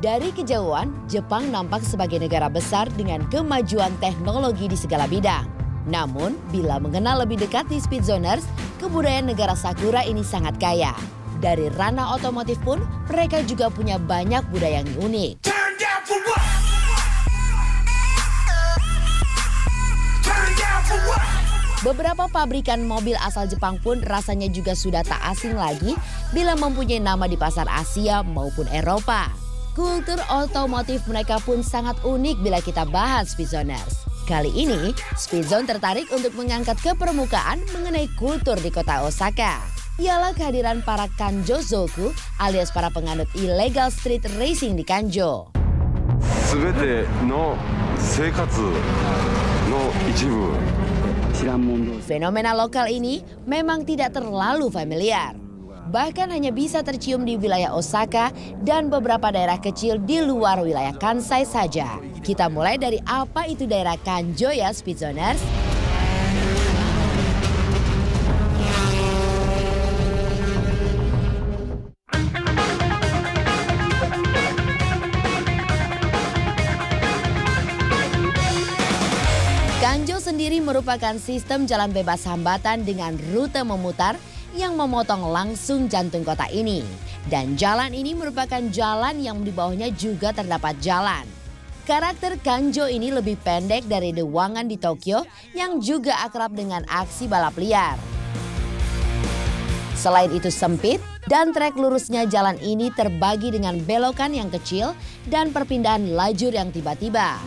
Dari kejauhan, Jepang nampak sebagai negara besar dengan kemajuan teknologi di segala bidang. Namun, bila mengenal lebih dekat di Speedzoners, kebudayaan negara Sakura ini sangat kaya. Dari ranah otomotif pun, mereka juga punya banyak budaya yang unik. Beberapa pabrikan mobil asal Jepang pun rasanya juga sudah tak asing lagi bila mempunyai nama di pasar Asia maupun Eropa. Kultur otomotif mereka pun sangat unik bila kita bahas Speedzoners. Kali ini, Speedzone tertarik untuk mengangkat ke permukaan mengenai kultur di kota Osaka. Ialah kehadiran para Kanjo-zoku alias para penganut illegal street racing di Kanjo. 全ての生活の一部。 Fenomena lokal ini memang tidak terlalu familiar. Bahkan hanya bisa tercium di wilayah Osaka dan beberapa daerah kecil di luar wilayah Kansai saja. Kita mulai dari apa itu daerah Kanjo ya, Speedzoners? Kanjo sendiri merupakan sistem jalan bebas hambatan dengan rute memutar yang memotong langsung jantung kota ini. Dan jalan ini merupakan jalan yang di bawahnya juga terdapat jalan. Karakter Kanjo ini lebih pendek dari The Wangan di Tokyo yang juga akrab dengan aksi balap liar. Selain itu sempit dan trek lurusnya jalan ini terbagi dengan belokan yang kecil dan perpindahan lajur yang tiba-tiba.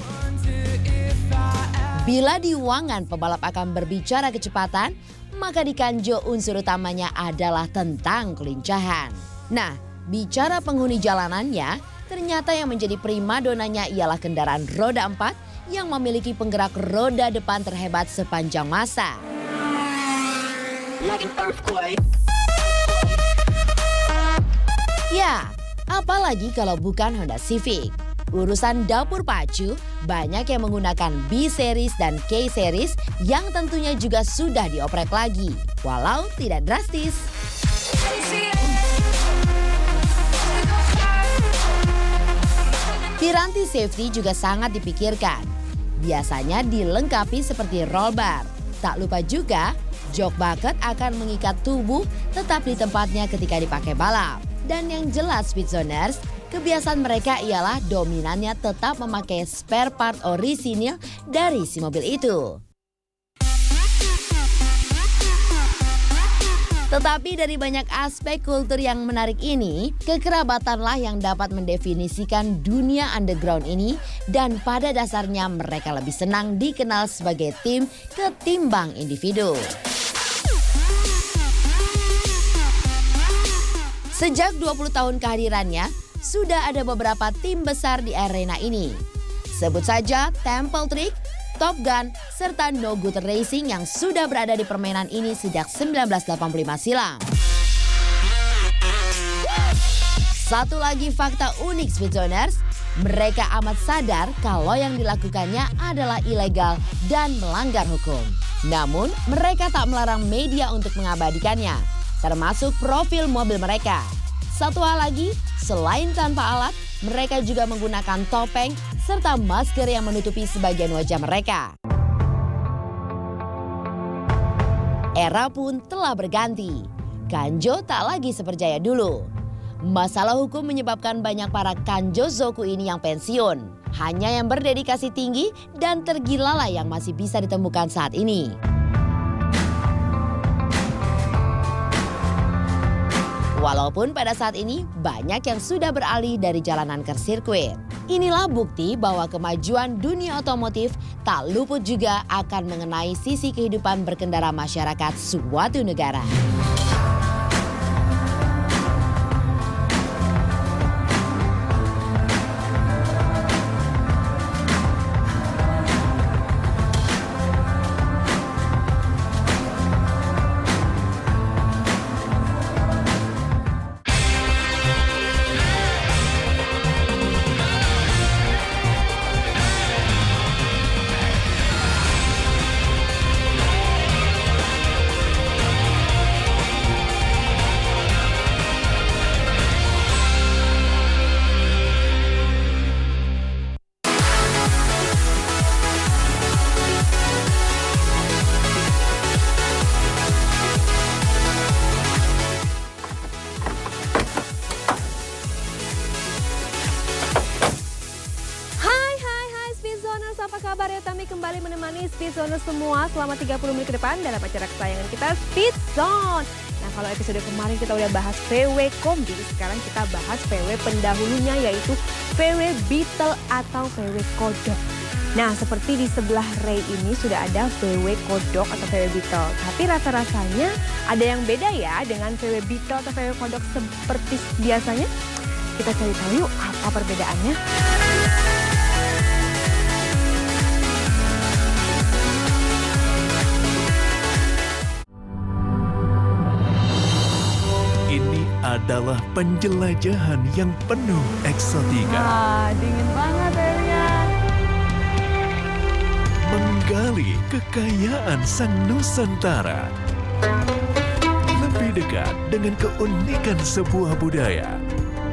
Bila di Wangan pebalap akan berbicara kecepatan, maka di Kanjo unsur utamanya adalah tentang kelincahan. Nah, bicara penghuni jalanannya, ternyata yang menjadi primadonanya ialah kendaraan roda 4 yang memiliki penggerak roda depan terhebat sepanjang masa. Ya, apalagi kalau bukan Honda Civic. Urusan dapur pacu, banyak yang menggunakan B-Series dan K-Series yang tentunya juga sudah dioprek lagi, walau tidak drastis. Piranti safety juga sangat dipikirkan. Biasanya dilengkapi seperti roll bar. Tak lupa juga, jok bucket akan mengikat tubuh tetap di tempatnya ketika dipakai balap. Dan yang jelas Speedzoners, kebiasaan mereka ialah dominannya tetap memakai spare part orisinil dari si mobil itu. Tetapi dari banyak aspek kultur yang menarik ini, kekerabatanlah yang dapat mendefinisikan dunia underground ini dan pada dasarnya mereka lebih senang dikenal sebagai tim ketimbang individu. Sejak 20 tahun kehadirannya, sudah ada beberapa tim besar di arena ini. Sebut saja Temple Trick, Top Gun, serta No Good Racing yang sudah berada di permainan ini sejak 1985 silam. Satu lagi fakta unik Speedzoners, mereka amat sadar kalau yang dilakukannya adalah ilegal dan melanggar hukum. Namun mereka tak melarang media untuk mengabadikannya, termasuk profil mobil mereka. Satu hal lagi, selain tanpa alat, mereka juga menggunakan topeng serta masker yang menutupi sebagian wajah mereka. Era pun telah berganti. Kanjo tak lagi seperjaya dulu. Masalah hukum menyebabkan banyak para Kanjo-zoku ini yang pensiun. Hanya yang berdedikasi tinggi dan tergilalah yang masih bisa ditemukan saat ini. Walaupun pada saat ini banyak yang sudah beralih dari jalanan ke sirkuit. Inilah bukti bahwa kemajuan dunia otomotif tak luput juga akan mengenai sisi kehidupan berkendara masyarakat suatu negara. kembali menemani Speed Zone semua selama 30 menit ke depan dalam acara kesayangan kita Speed Zone. Nah, kalau episode kemarin kita udah bahas VW Kombi, sekarang kita bahas VW pendahulunya yaitu VW Beetle atau VW Kodok. Nah, seperti di sebelah Ray ini sudah ada VW Kodok atau VW Beetle. Tapi rasa-rasanya ada yang beda ya dengan VW Beetle atau VW Kodok seperti biasanya. Kita cari tahu yuk apa perbedaannya. Ini adalah penjelajahan yang penuh eksotika. Dingin banget airnya. Menggali kekayaan sang Nusantara. Lebih dekat dengan keunikan sebuah budaya.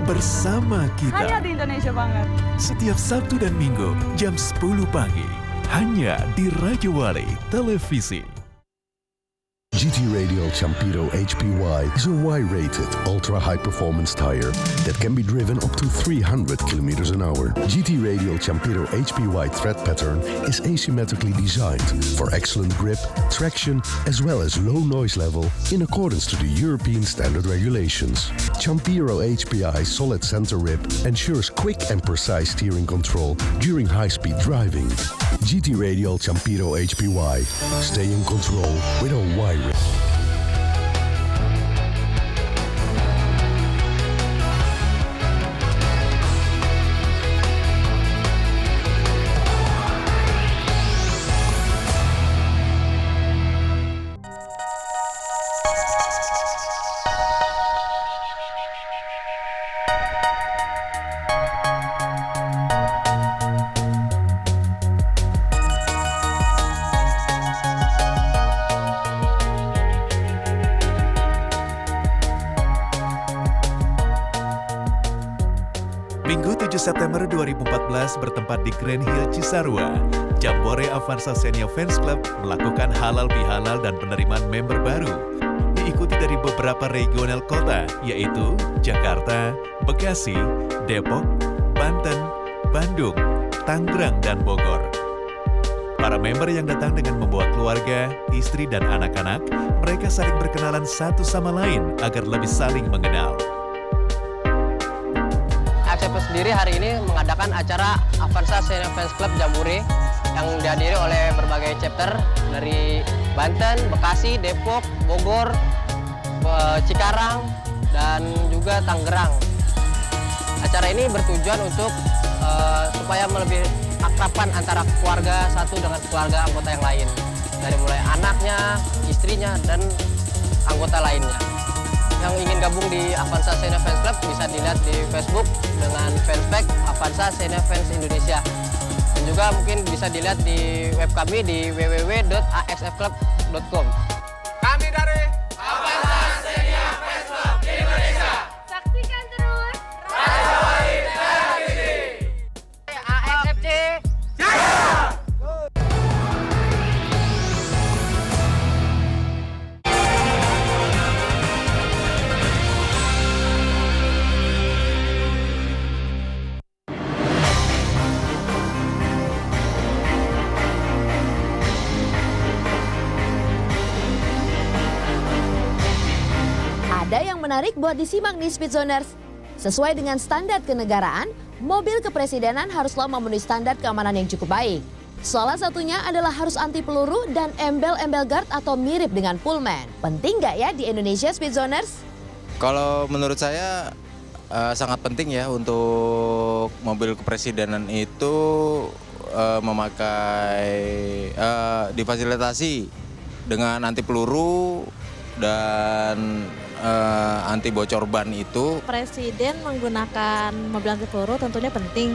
Bersama kita. Hanya di Indonesia banget. Setiap Sabtu dan Minggu jam 10 pagi. Hanya di Raja Wali Televisi. GT Radial Champiro HPY is a Y-rated, ultra-high-performance tire that can be driven up to 300 km an hour. GT Radial Champiro HPY tread pattern is asymmetrically designed for excellent grip, traction, as well as low noise level in accordance to the European standard regulations. Champiro HPI solid center rib ensures quick and precise steering control during high-speed driving. GT Radial Champiro HPY. Stay in control with a Y-rated. Minggu 7 September 2014 bertempat di Grand Hill Cisarua. Jambore Avanza Senior Fans Club melakukan halal bihalal dan penerimaan member baru. Diikuti dari beberapa regional kota yaitu Jakarta, Bekasi, Depok, Banten, Bandung, Tangerang, dan Bogor. Para member yang datang dengan membawa keluarga, istri, dan anak-anak, mereka saling berkenalan satu sama lain agar lebih saling mengenal. AXP sendiri hari ini mengadakan acara Avanza Senior Fans Club Jambore yang dihadiri oleh berbagai chapter dari Banten, Bekasi, Depok, Bogor, Cikarang, dan juga Tangerang. Acara ini bertujuan untuk supaya lebih akraban antara keluarga satu dengan keluarga anggota yang lain. Dari mulai anaknya, istrinya, dan anggota lainnya. Yang ingin gabung di Avanza Senior Fans Club bisa dilihat di Facebook dengan fanspage Avanza Senior Fans Indonesia. Dan juga mungkin bisa dilihat di web kami di www.axfclub.com. Kami dari Avanza Senior Fans Club Indonesia. Saksikan terus Raja Wali Televisi. AXFC Jaya! Ada yang menarik buat disimak nih Speedzoners. Sesuai dengan standar kenegaraan, mobil kepresidenan haruslah memenuhi standar keamanan yang cukup baik. Salah satunya adalah harus anti peluru dan embel-embel guard atau mirip dengan Pullman. Penting nggak ya di Indonesia Speedzoners? Kalau menurut saya sangat penting ya untuk mobil kepresidenan itu difasilitasi dengan anti peluru dan anti bocor ban itu. Presiden menggunakan mobil anti peluru tentunya penting.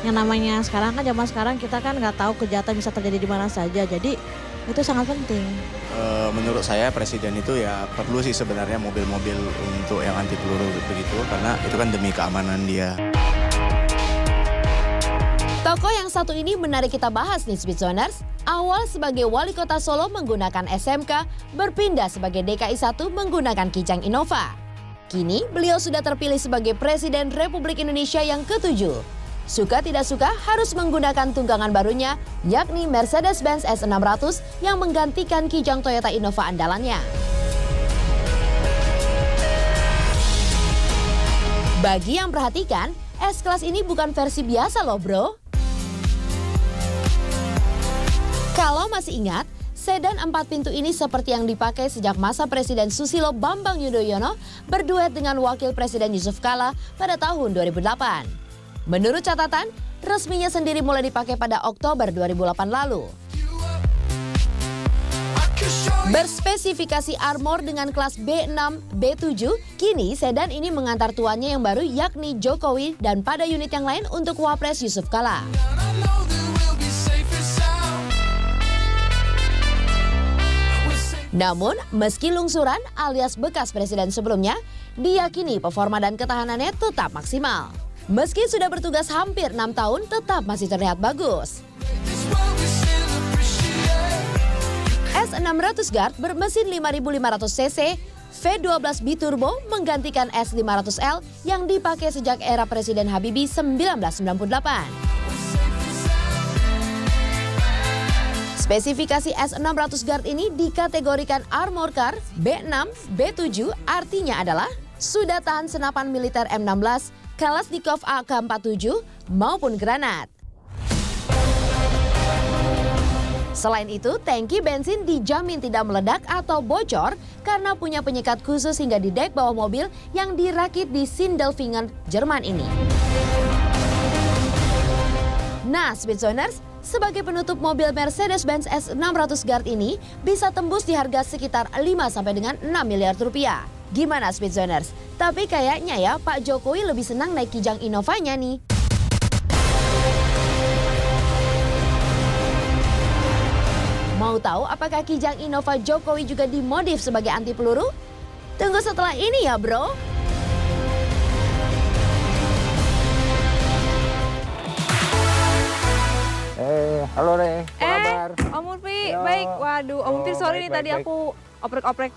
Yang namanya sekarang kan zaman sekarang kita kan nggak tahu kejahatan bisa terjadi di mana saja. Jadi itu sangat penting. Menurut saya presiden itu ya perlu sih sebenarnya mobil-mobil untuk yang anti peluru begitu karena itu kan demi keamanan dia. Tokoh yang satu ini menarik kita bahas nih Speedzoners. Awal sebagai wali kota Solo menggunakan SMK, berpindah sebagai DKI 1 menggunakan Kijang Innova. Kini beliau sudah terpilih sebagai Presiden Republik Indonesia yang ke-7. Suka tidak suka harus menggunakan tunggangan barunya, yakni Mercedes-Benz S600 yang menggantikan kijang Toyota Innova andalannya. Bagi yang perhatikan, S-Class ini bukan versi biasa loh bro. Kalau masih ingat, sedan 4 pintu ini seperti yang dipakai sejak masa Presiden Susilo Bambang Yudhoyono berduet dengan Wakil Presiden Yusuf Kala pada tahun 2008. Menurut catatan, resminya sendiri mulai dipakai pada Oktober 2008 lalu. Berspesifikasi armor dengan kelas B6, B7, kini sedan ini mengantar tuannya yang baru yakni Jokowi dan pada unit yang lain untuk Wapres Yusuf Kala. Namun, meski lungsuran alias bekas presiden sebelumnya, diyakini performa dan ketahanannya tetap maksimal. Meski sudah bertugas hampir 6 tahun, tetap masih terlihat bagus. S600 Guard bermesin 5.500 cc, V12 biturbo menggantikan S500L yang dipakai sejak era Presiden Habibie 1998. Spesifikasi S600 Guard ini dikategorikan Armor Car B6, B7 artinya adalah sudah tahan senapan militer M16, Kalashnikov AK-47 maupun granat. Selain itu, tangki bensin dijamin tidak meledak atau bocor karena punya penyekat khusus hingga di dek bawah mobil yang dirakit di Sindelfingen, Jerman ini. Nah, Speedzoners, sebagai penutup mobil Mercedes-Benz S600 Guard ini bisa tembus di harga sekitar 5 sampai dengan 6 miliar rupiah. Gimana Speedzoners? Tapi kayaknya ya Pak Jokowi lebih senang naik kijang Innovanya nih. Mau tahu apakah kijang Innova Jokowi juga dimodif sebagai anti peluru? Tunggu setelah ini ya bro. Halo Re, apa kabar? Om Murfi, Yo. baik. Waduh, Om Murfi sorry nih baik, tadi baik. aku oprek-oprek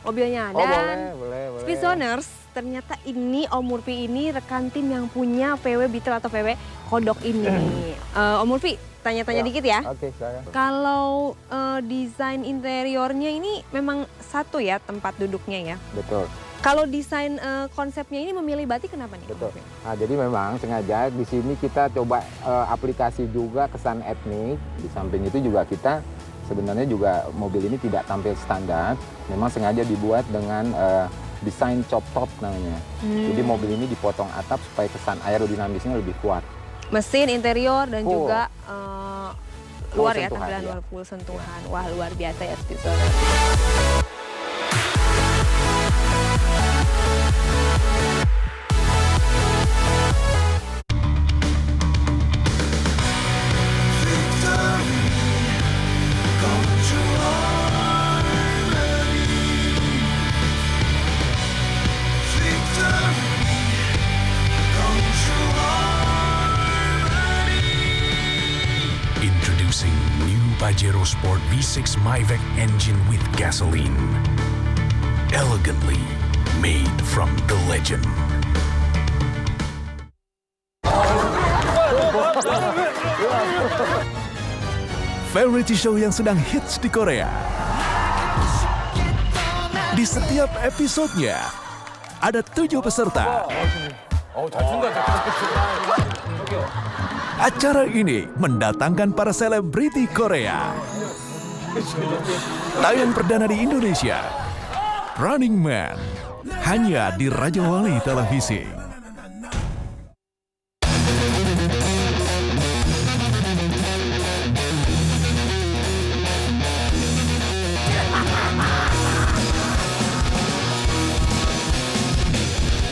mobilnya. Oh Dan boleh. Speedzoners, ternyata ini Om Murfi ini rekan tim yang punya VW Beetle atau VW Kodok ini. Om Murfi, tanya-tanya Ya. dikit ya. Oke, silakan. Kalau desain interiornya ini memang satu ya tempat duduknya ya. Betul, Kalau desain konsepnya ini memilih batik kenapa nih? betul. Om Murfi? Nah, jadi memang sengaja di sini kita coba aplikasi juga kesan etnik. Di samping itu juga kita sebenarnya juga mobil ini tidak tampil standar. Memang sengaja dibuat dengan desain chop top namanya. Jadi mobil ini dipotong atap supaya kesan aerodinamisnya lebih kuat. Mesin, interior, dan Full. juga luar ya, sentuhan, tampilan ya. luar full sentuhan. Wah, luar biasa ya Speedzoners. Introducing new Pajero Sport V6 Myvec engine with gasoline. Elegantly made from the legend. Variety show yang sedang hits di Korea. Di setiap episodenya ada 7 peserta. Acara ini mendatangkan para selebriti Korea. Tayang perdana di Indonesia. Running Man hanya di Raja Wali Televisi.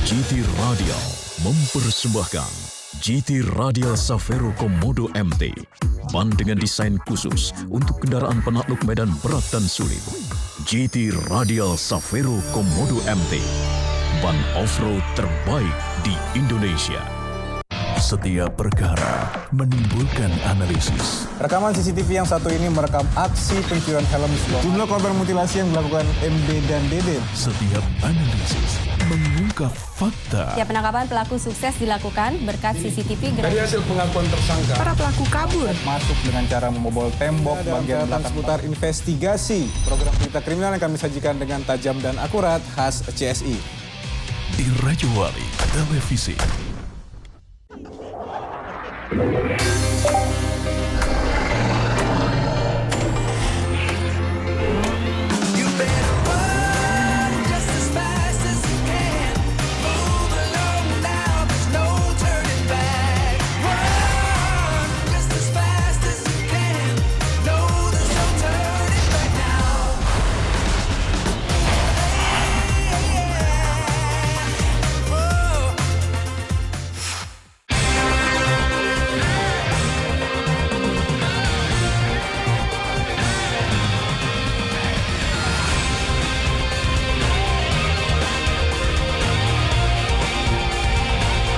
GT Radial mempersembahkan GT Radial Savero Komodo MT, ban dengan desain khusus untuk kendaraan penakluk medan berat dan sulit. GT Radial Savero Komodo MT, ban off-road terbaik di Indonesia. Setiap perkara menimbulkan analisis. Rekaman CCTV yang satu ini merekam aksi pencurian helm slot. Jumlah korban mutilasi yang dilakukan MD dan DD. Setiap analisis mengungkap fakta. Ya, penangkapan pelaku sukses dilakukan berkat CCTV. Dari hasil pengakuan tersangka, para pelaku kabur. Masuk dengan cara membobol tembok bagian belakang. Seputar investigasi. Program berita kriminal yang kami sajikan dengan tajam dan akurat khas CSI. Di Raja Wali Televisi.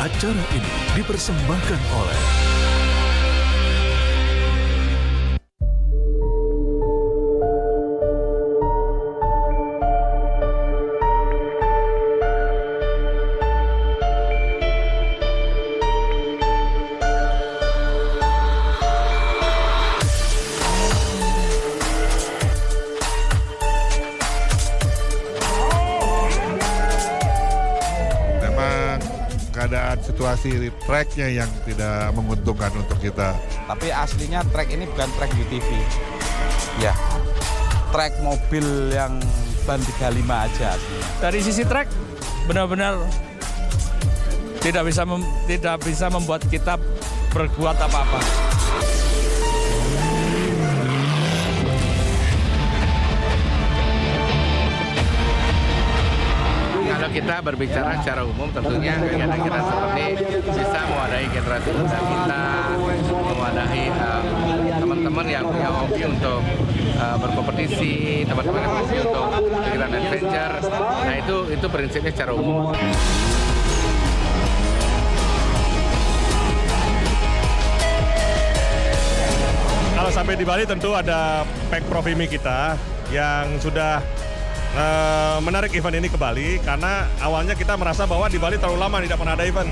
Acara ini dipersembahkan oleh keadaan situasi tracknya yang tidak menguntungkan untuk kita. Tapi aslinya track ini bukan track UTV. Ya, track mobil yang ban 35 aja aslinya. Dari sisi track benar-benar tidak bisa membuat kita berbuat apa-apa. Kalau kita berbicara secara umum tentunya kegiatan-kegiatan seperti bisa mewadahi generasi muda kita, mewadahi teman-teman yang punya hobi untuk berkompetisi, teman-teman yang hobi untuk kegiatan adventure. Nah itu prinsipnya secara umum. Kalau sampai di Bali tentu ada Pemprov IMI kita yang sudah menarik event ini ke Bali karena awalnya kita merasa bahwa di Bali terlalu lama tidak pernah ada event.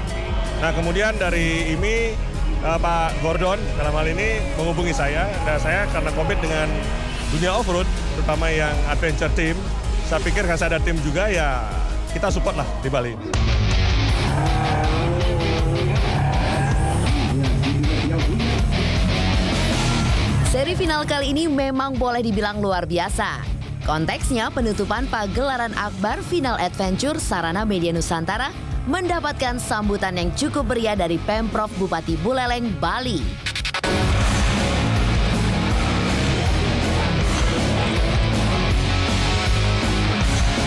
Nah kemudian dari IMI Pak Gordon dalam hal ini menghubungi saya dan saya karena komit dengan dunia off-road terutama yang adventure team, saya pikir kalau ada tim juga ya kita support lah di Bali. Seri final kali ini memang boleh dibilang luar biasa. Konteksnya penutupan pagelaran akbar Final Adventure Sarana Media Nusantara mendapatkan sambutan yang cukup meriah dari Pemprov Bupati Buleleng, Bali.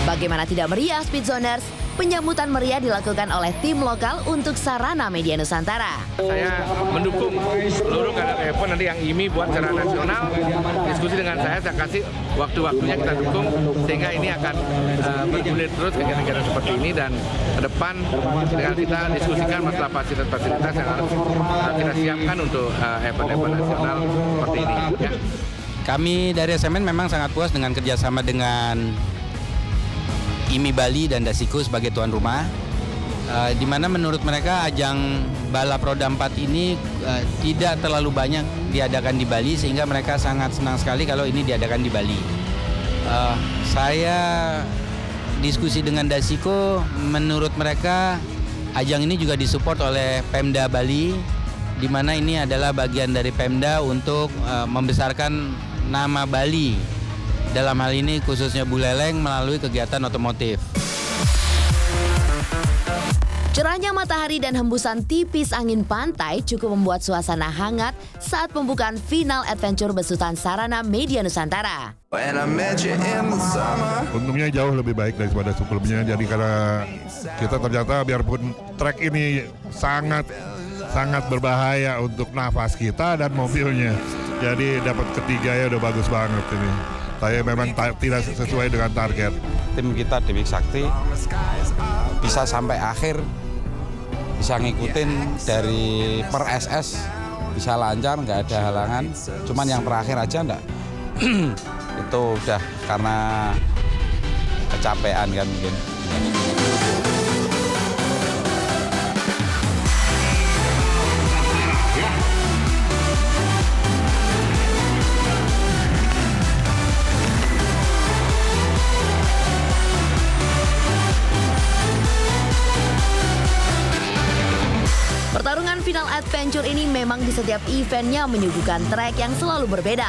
Bagaimana tidak meriah Speedzoners? Penyambutan meriah dilakukan oleh tim lokal untuk Sarana Media Nusantara. Saya mendukung seluruh kader event nanti yang IMI buat secara nasional. Diskusi dengan saya kasih waktu-waktunya kita dukung sehingga ini akan bergulir terus kegiatan-kegiatan seperti ini dan ke depan dengan kita diskusikan masalah fasilitas-fasilitas yang harus kita siapkan untuk event-event nasional seperti ini. Ya. Kami dari SMN memang sangat puas dengan kerjasama dengan IMI Bali dan Dasiko sebagai tuan rumah, di mana menurut mereka ajang balap roda 4 ini tidak terlalu banyak diadakan di Bali sehingga mereka sangat senang sekali kalau ini diadakan di Bali. Saya diskusi dengan Dasiko, menurut mereka ajang ini juga disupport oleh Pemda Bali, di mana ini adalah bagian dari Pemda untuk membesarkan nama Bali. Dalam hal ini khususnya Buleleng melalui kegiatan otomotif. Cerahnya matahari dan hembusan tipis angin pantai cukup membuat suasana hangat saat pembukaan Final Adventure besutan Sarana Media Nusantara. Untungnya jauh lebih baik daripada sebelumnya. Jadi karena kita ternyata biarpun trek ini sangat berbahaya untuk nafas kita dan mobilnya. Jadi dapat ketiga ya udah bagus banget ini. Saya memang tidak sesuai dengan target. Tim kita Dewi Sakti bisa sampai akhir bisa ngikutin dari per SS bisa lancar, nggak ada halangan. Cuman yang terakhir aja enggak. Itu udah karena kecapean kan mungkin. Pertarungan final adventure ini memang di setiap eventnya menyuguhkan trek yang selalu berbeda.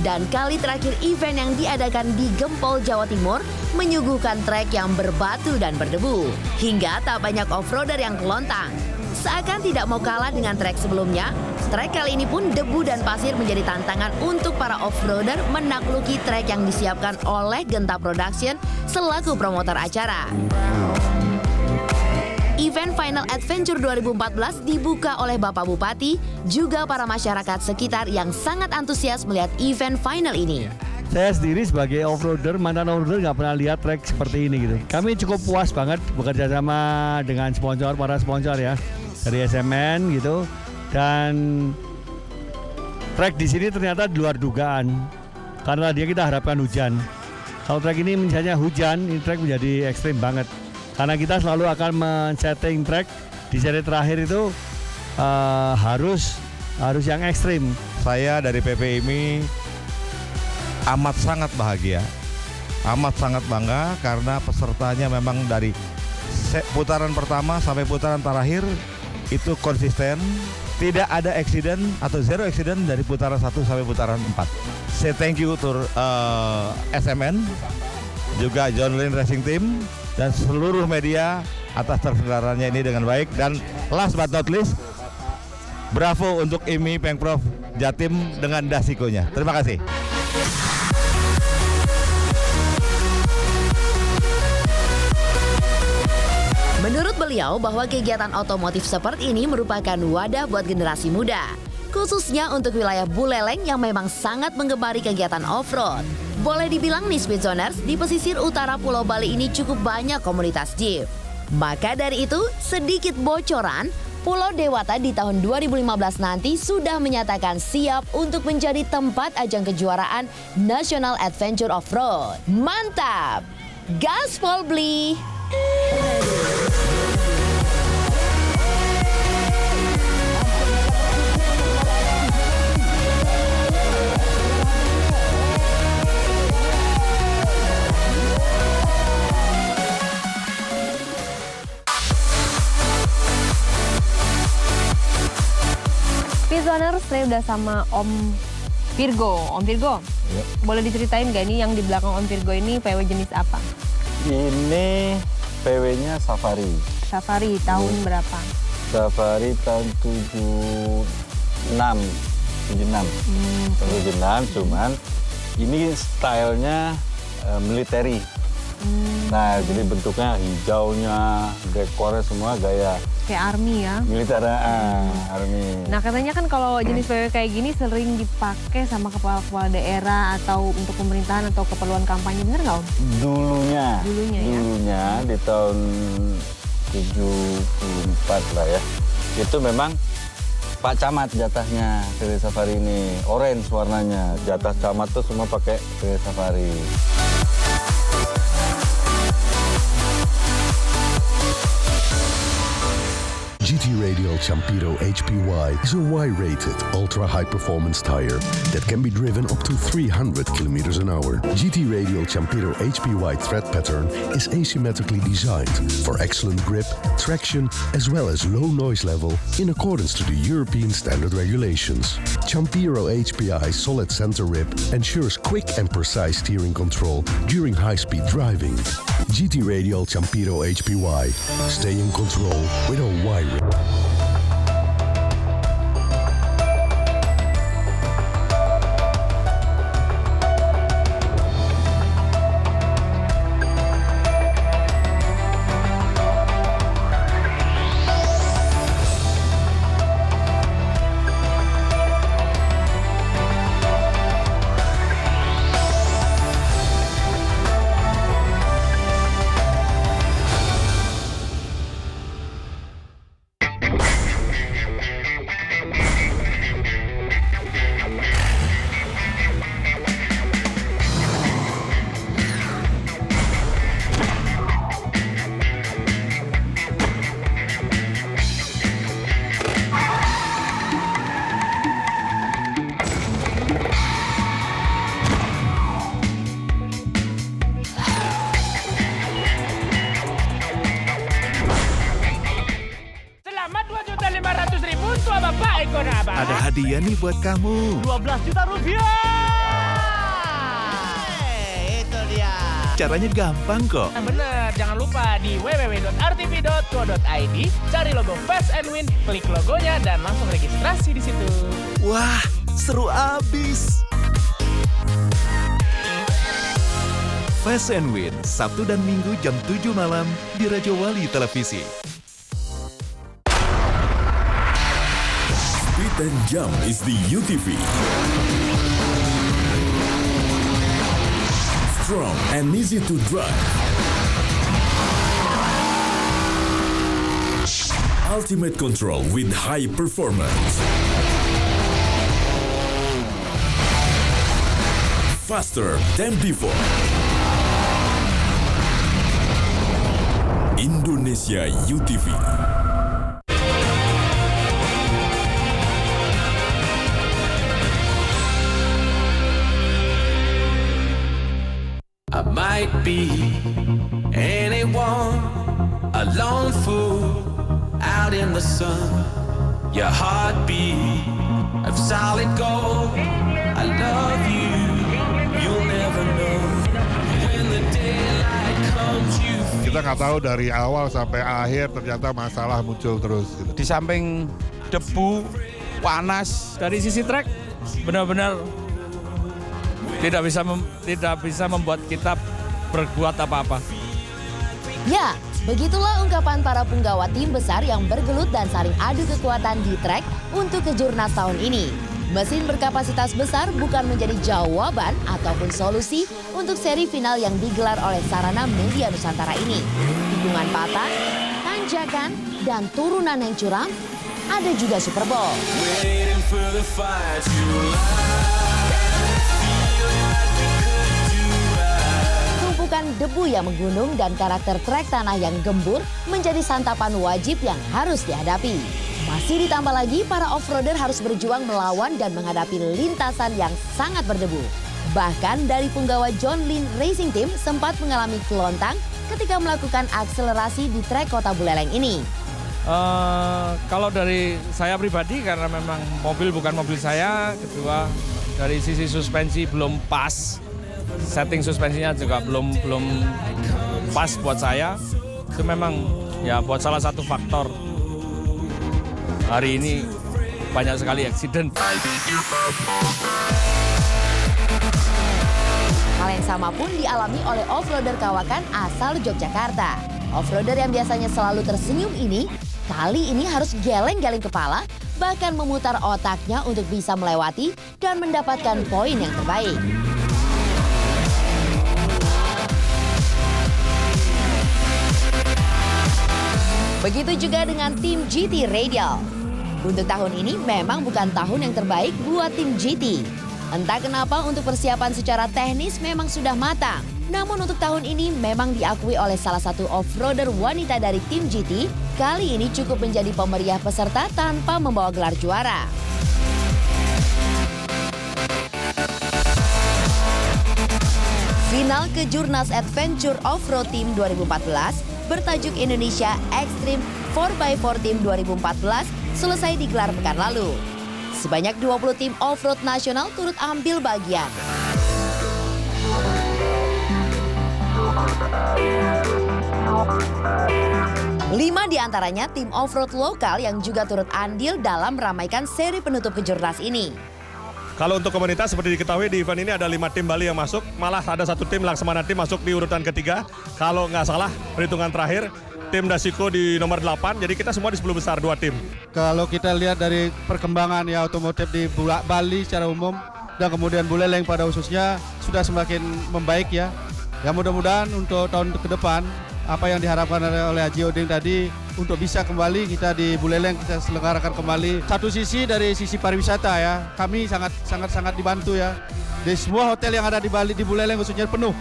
Dan kali terakhir event yang diadakan di Gempol, Jawa Timur menyuguhkan trek yang berbatu dan berdebu. Hingga tak banyak off-roader yang kelontang. Seakan tidak mau kalah dengan trek sebelumnya, trek kali ini pun debu dan pasir menjadi tantangan untuk para off-roader menakluki trek yang disiapkan oleh Genta Production selaku promotor acara. Event Final Adventure 2014 dibuka oleh Bapak Bupati, juga para masyarakat sekitar yang sangat antusias melihat event final ini. Saya sendiri sebagai off-roader, mantan off-roader nggak pernah lihat trek seperti ini gitu. Kami cukup puas banget bekerja sama dengan sponsor, para sponsor ya, dari SMN gitu. Dan trek di sini ternyata di luar dugaan, karena tadinya kita harapkan hujan. Kalau trek ini misalnya hujan, ini trek menjadi ekstrim banget. Karena kita selalu akan men-setting track di seri terakhir itu harus yang ekstrim. Saya dari PPIMI amat sangat bahagia, amat sangat bangga karena pesertanya memang dari putaran pertama sampai putaran terakhir itu konsisten, tidak ada accident atau zero accident dari putaran 1 sampai putaran 4. Say thank you to SMN, juga John Lynn Racing Team, dan seluruh media atas terselenggaranya ini dengan baik. Dan last but not least, bravo untuk IMI Pemprov Jatim dengan dasikonya. Terima kasih. Menurut beliau bahwa kegiatan otomotif seperti ini merupakan wadah buat generasi muda, khususnya untuk wilayah Buleleng yang memang sangat menggemari kegiatan off-road. Boleh dibilang nih Speedzoners, di pesisir utara Pulau Bali ini cukup banyak komunitas jeep. Maka dari itu, sedikit bocoran, Pulau Dewata di tahun 2015 nanti sudah menyatakan siap untuk menjadi tempat ajang kejuaraan National Adventure Off-Road. Mantap! Gaspol beli! Speedzoners, saya udah sama Om Virgo. Om Virgo, boleh diceritain nggak nih yang di belakang Om Virgo ini PW jenis apa? Ini PW-nya Safari. Safari tahun berapa? Safari tahun 76. 76, cuman ini stylenya military. Nah, jadi bentuknya hijaunya, dekornya semua gaya kayak army ya? Militer, army. Nah, katanya kan kalau jenis PW kayak gini sering dipakai sama kepala-kepala daerah atau untuk pemerintahan atau keperluan kampanye, bener nggak Om? Dulunya ya? Dulunya di tahun 74 lah ya. Itu memang Pak Camat jatahnya PW Safari ini, orange warnanya. Jatah camat tuh semua pakai PW Safari. GT Radial Champiro HPY is a Y-rated, ultra-high-performance tire that can be driven up to 300 km an hour. GT Radial Champiro HPY tread pattern is asymmetrically designed for excellent grip, traction, as well as low noise level in accordance to the European standard regulations. Champiro HPI solid center rib ensures quick and precise steering control during high-speed driving. GT Radial Champiro HPY. Stay in control with a Y-rib. hadiah nih buat kamu. 12 juta rupiah! Itu dia. Caranya gampang kok. Bener, jangan lupa di www.rtv.co.id, cari logo Fast and Win, klik logonya dan langsung registrasi di situ. Wah, seru abis. Fast and Win, Sabtu dan Minggu jam 7 malam di Raja Wali Televisi. Speed and Jump is the UTV. Strong and easy to drive. Ultimate control with high performance. Faster than before. Indonesia UTV. I might be anyone, a lone fool out in the sun. Your heartbeat of solid gold. I love you, you'll never know. When the daylight comes, you Kita nggak tahu dari awal sampai akhir ternyata masalah muncul terus. Gitu. Di samping debu, panas. Dari sisi track benar-benar tidak bisa membuat kita berbuat apa-apa. Ya, begitulah ungkapan para punggawa tim besar yang bergelut dan saling adu kekuatan di track untuk Kejurnas tahun ini. Mesin berkapasitas besar bukan menjadi jawaban ataupun solusi untuk seri final yang digelar oleh sarana media Nusantara ini. Tikungan patah, tanjakan, dan turunan yang curam, ada juga Super Bowl. Tumpukan debu yang menggunung dan karakter trek tanah yang gembur menjadi santapan wajib yang harus dihadapi. Masih ditambah lagi para off-roader harus berjuang melawan dan menghadapi lintasan yang sangat berdebu. Bahkan dari punggawa John Lynn Racing Team sempat mengalami kelontang ketika melakukan akselerasi di trek Kota Buleleng ini. Kalau dari saya pribadi karena memang mobil bukan mobil saya, kedua dari sisi suspensi belum pas, setting suspensinya juga belum pas buat saya. Itu memang ya buat salah satu faktor hari ini banyak sekali eksiden. Hal yang sama pun dialami oleh off-roader kawakan asal Yogyakarta. Off-roader yang biasanya selalu tersenyum ini, kali ini harus geleng-geleng kepala, bahkan memutar otaknya untuk bisa melewati dan mendapatkan poin yang terbaik. Begitu juga dengan tim GT Radial. Untuk tahun ini memang bukan tahun yang terbaik buat tim GT. Entah kenapa untuk persiapan secara teknis memang sudah matang. Namun untuk tahun ini memang diakui oleh salah satu off-roader wanita dari tim GT, kali ini cukup menjadi pemeriah peserta tanpa membawa gelar juara. Final Kejurnas Adventure Off-Road Team 2014 bertajuk Indonesia Extreme 4x4 Team 2014 selesai digelar pekan lalu. Sebanyak 20 tim off-road nasional turut ambil bagian. Lima di antaranya tim off-road lokal yang juga turut andil dalam meramaikan seri penutup Kejurnas ini. Kalau untuk komunitas seperti diketahui di event ini ada 5 tim Bali yang masuk, malah ada 1 tim Laksamana Team masuk di urutan ketiga. Kalau nggak salah perhitungan terakhir, tim Dasiko di nomor 8, jadi kita semua di 10 besar 2 tim. Kalau kita lihat dari perkembangan ya otomotif di Bali secara umum dan kemudian Buleleng pada khususnya sudah semakin membaik ya. Ya mudah-mudahan untuk tahun ke depan apa yang diharapkan oleh Haji Oding tadi untuk bisa kembali kita di Buleleng kita selenggarakan kembali. Satu sisi dari sisi pariwisata ya, kami sangat dibantu ya. Di semua hotel yang ada di Bali di Buleleng khususnya penuh.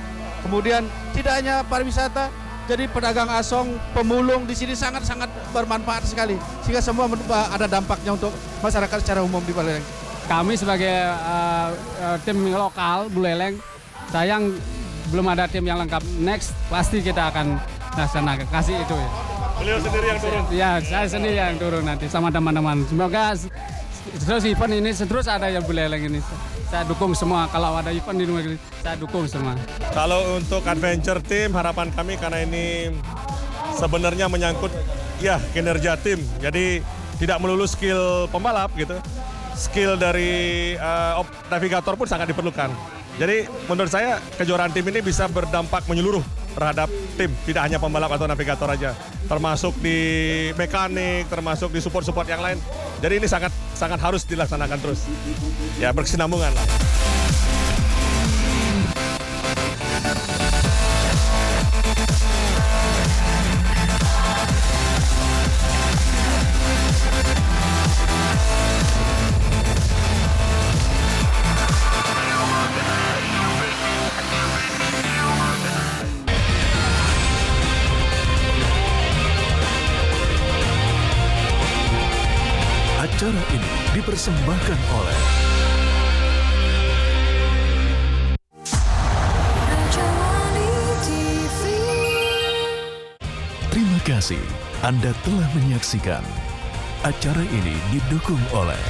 Kemudian tidak hanya pariwisata, jadi pedagang asong, pemulung di sini sangat bermanfaat sekali. Sehingga semua ada dampaknya untuk masyarakat secara umum di Buleleng. Kami sebagai tim lokal Buleleng, sayang belum ada tim yang lengkap. Next pasti kita akan laksanakan, kasih itu ya. Beliau sendiri yang turun? Ya, saya sendiri yang turun nanti sama teman-teman. Semoga terus event ini terus ada yang Buleleng ini. Saya dukung semua. Kalau ada event di luar negeri, saya dukung semua. Kalau untuk adventure team, harapan kami karena ini sebenarnya menyangkut ya kinerja tim. Jadi tidak melulu skill pembalap gitu. Skill dari navigator pun sangat diperlukan. Jadi menurut saya kejuaraan tim ini bisa berdampak menyeluruh terhadap tim, tidak hanya pembalap atau navigator aja, termasuk di mekanik, termasuk di support-support yang lain. Jadi ini sangat harus dilaksanakan terus. Ya berkesinambungan lah. Acara ini dipersembahkan oleh Terima kasih Anda telah menyaksikan. Acara ini didukung oleh